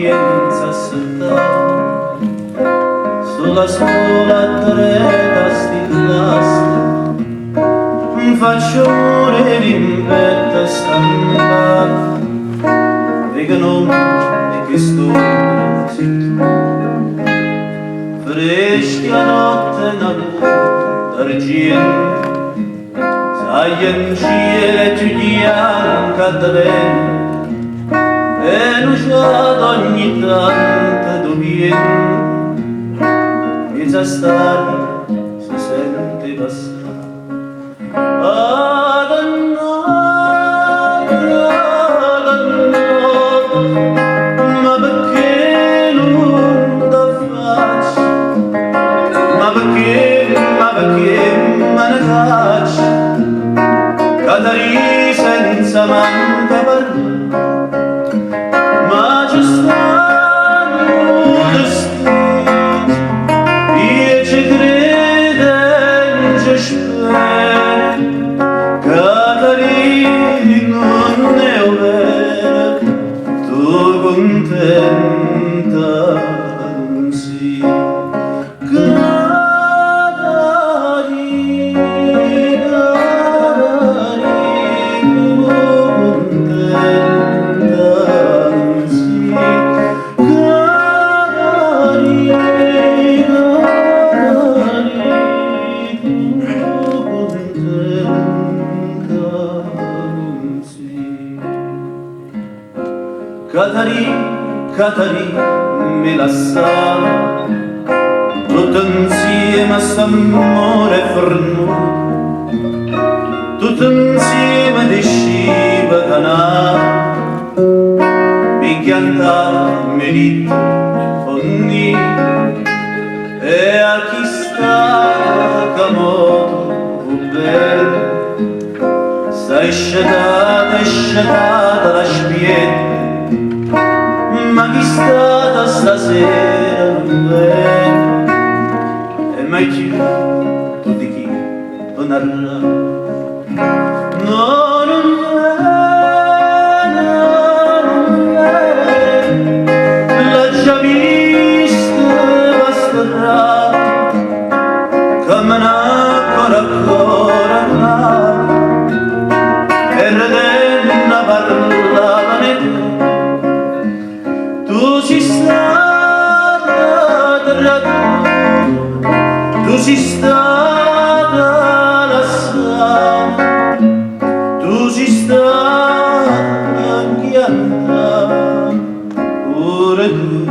sapienza assortata sulla sola treta stillaste un faccione l'impetta stampata e che non è che sto fresca notte d'argento sai in cielo tu bianca da vento e luciato ogni tanto d'ubiento e già stati si sente passare ad andare, ma perché non da faccia ma perché me ne faccia Catari senza manca parlare ma ci stanno destini io ci credo e ci spero Catari non è vero tu contenta non sei Catari me la sa tutto insieme a s'amore fernuto tutto insieme di sciva canale mi chiantava mi dito fondi e a chi sta camoto bene stai sciatata la spietta ma chi stata stasera non vede e mai più tu di chi non arrà no non vede l'ha già vista basterà come ancora e redendo parlava ne tu sei stata tu sei stata lasciata tu sei stata chiamata pure tu